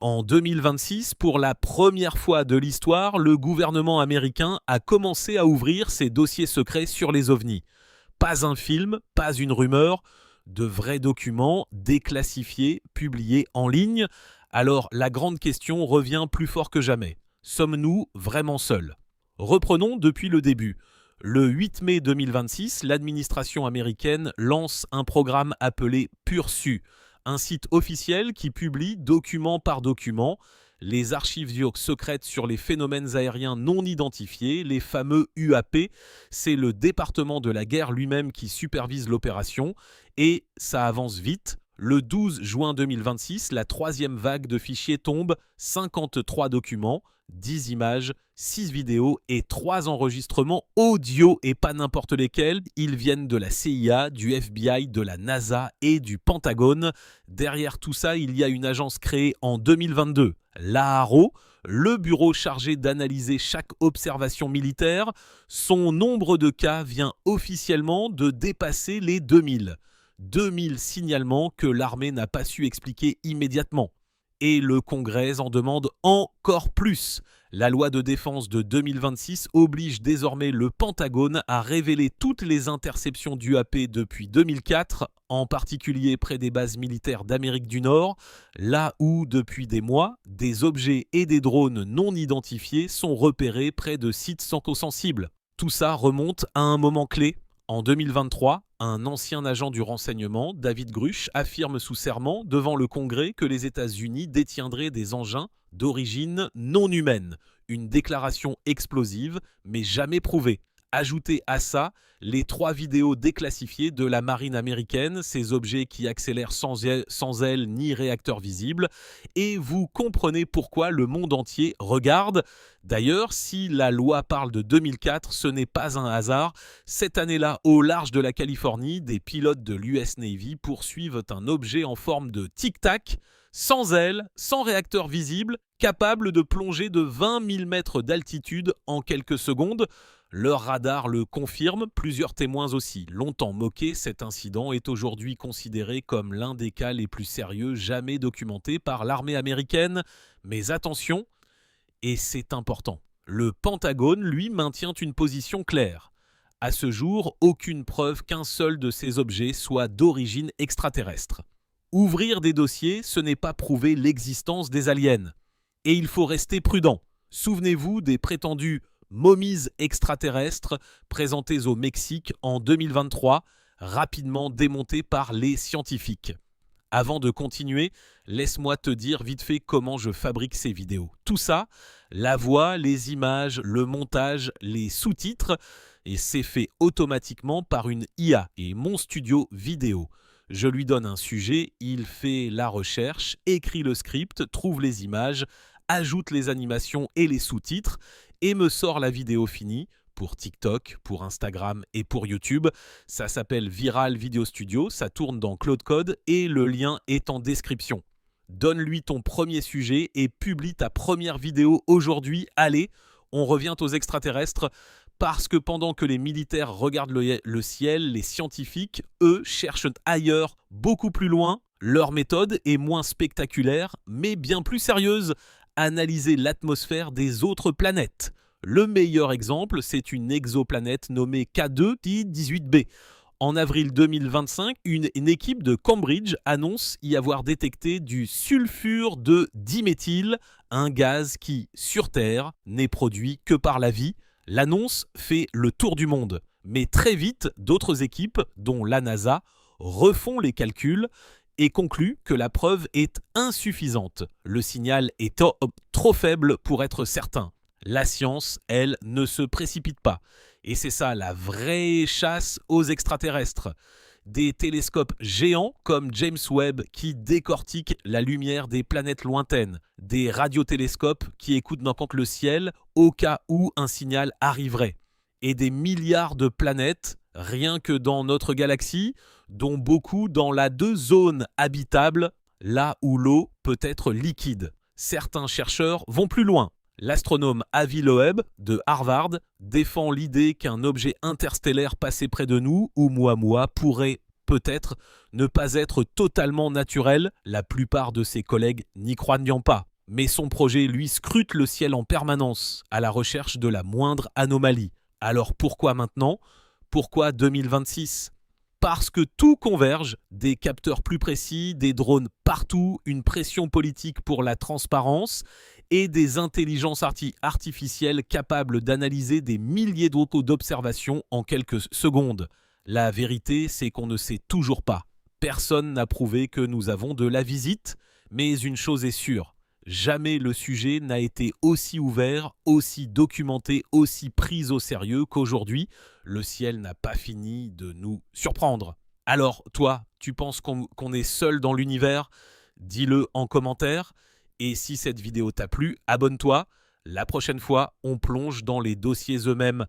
En 2026, pour la première fois de l'histoire, le gouvernement américain a commencé à ouvrir ses dossiers secrets sur les ovnis. Pas un film, pas une rumeur, de vrais documents déclassifiés, publiés en ligne. Alors la grande question revient plus fort que jamais. Sommes-nous vraiment seuls ? Reprenons depuis le début. Le 8 mai 2026, l'administration américaine lance un programme appelé Pursu, un site officiel qui publie document par document les archives secrètes sur les phénomènes aériens non identifiés, les fameux UAP. C'est le département de la guerre lui-même qui supervise l'opération et ça avance vite. Le 12 juin 2026, la troisième vague de fichiers tombe, 53 documents, 10 images, 6 vidéos et 3 enregistrements audio et pas n'importe lesquels. Ils viennent de la CIA, du FBI, de la NASA et du Pentagone. Derrière tout ça, il y a une agence créée en 2022, l'AARO, le bureau chargé d'analyser chaque observation militaire. Son nombre de cas vient officiellement de dépasser les 2000. 2000 signalements que l'armée n'a pas su expliquer immédiatement. Et le Congrès en demande encore plus. La loi de défense de 2026 oblige désormais le Pentagone à révéler toutes les interceptions d'UAP depuis 2004, en particulier près des bases militaires d'Amérique du Nord, là où, depuis des mois, des objets et des drones non identifiés sont repérés près de sites sensibles. Tout ça remonte à un moment clé. En 2023, un ancien agent du renseignement, David Grush, affirme sous serment devant le Congrès que les États-Unis détiendraient des engins d'origine non humaine. Une déclaration explosive, mais jamais prouvée. Ajoutez à ça les 3 vidéos déclassifiées de la marine américaine, ces objets qui accélèrent sans aile ni réacteur visible, et vous comprenez pourquoi le monde entier regarde. D'ailleurs, si la loi parle de 2004, ce n'est pas un hasard. Cette année-là, au large de la Californie, des pilotes de l'US Navy poursuivent un objet en forme de tic-tac, sans aile, sans réacteur visible, capable de plonger de 20 000 mètres d'altitude en quelques secondes. Leur radar le confirme, plusieurs témoins aussi. Longtemps moqué, cet incident est aujourd'hui considéré comme l'un des cas les plus sérieux jamais documentés par l'armée américaine. Mais attention, et c'est important, le Pentagone, lui, maintient une position claire. À ce jour, aucune preuve qu'un seul de ces objets soit d'origine extraterrestre. Ouvrir des dossiers, ce n'est pas prouver l'existence des aliens. Et il faut rester prudent. Souvenez-vous des prétendues momies extraterrestres présentées au Mexique en 2023, rapidement démontées par les scientifiques. Avant de continuer, laisse-moi te dire vite fait comment je fabrique ces vidéos. Tout ça, la voix, les images, le montage, les sous-titres, et c'est fait automatiquement par une IA et mon studio vidéo. Je lui donne un sujet, il fait la recherche, écrit le script, trouve les images, ajoute les animations et les sous-titres et me sort la vidéo finie pour TikTok, pour Instagram et pour YouTube. Ça s'appelle Viral Video Studio, ça tourne dans Claude Code et le lien est en description. Donne-lui ton premier sujet et publie ta première vidéo aujourd'hui. Allez, on revient aux extraterrestres. Parce que pendant que les militaires regardent le ciel, les scientifiques, eux, cherchent ailleurs, beaucoup plus loin. Leur méthode est moins spectaculaire, mais bien plus sérieuse. Analyser l'atmosphère des autres planètes. Le meilleur exemple, c'est une exoplanète nommée K2-18b. En avril 2025, une équipe de Cambridge annonce y avoir détecté du sulfure de diméthyle, un gaz qui, sur Terre, n'est produit que par la vie. L'annonce fait le tour du monde. Mais très vite, d'autres équipes, dont la NASA, refont les calculs et concluent que la preuve est insuffisante. Le signal est trop faible pour être certain. La science, elle, ne se précipite pas. Et c'est ça la vraie chasse aux extraterrestres. Des télescopes géants comme James Webb qui décortiquent la lumière des planètes lointaines. Des radiotélescopes qui écoutent n'importe le ciel au cas où un signal arriverait. Et des milliards de planètes, rien que dans notre galaxie, dont beaucoup dans la 2 zones habitables, là où l'eau peut être liquide. Certains chercheurs vont plus loin. L'astronome Avi Loeb de Harvard défend l'idée qu'un objet interstellaire passé près de nous, Oumuamua, pourrait peut-être ne pas être totalement naturel, la plupart de ses collègues n'y croyant pas. Mais son projet, lui, scrute le ciel en permanence, à la recherche de la moindre anomalie. Alors pourquoi maintenant ? Pourquoi 2026 ? Parce que tout converge, des capteurs plus précis, des drones partout, une pression politique pour la transparence et des intelligences artificielles capables d'analyser des milliers d'autos d'observations en quelques secondes. La vérité, c'est qu'on ne sait toujours pas. Personne n'a prouvé que nous avons de la visite, mais une chose est sûre. Jamais le sujet n'a été aussi ouvert, aussi documenté, aussi pris au sérieux qu'aujourd'hui. Le ciel n'a pas fini de nous surprendre. Alors, toi, tu penses qu'on est seul dans l'univers ? Dis-le en commentaire. Et si cette vidéo t'a plu, abonne-toi. La prochaine fois, on plonge dans les dossiers eux-mêmes.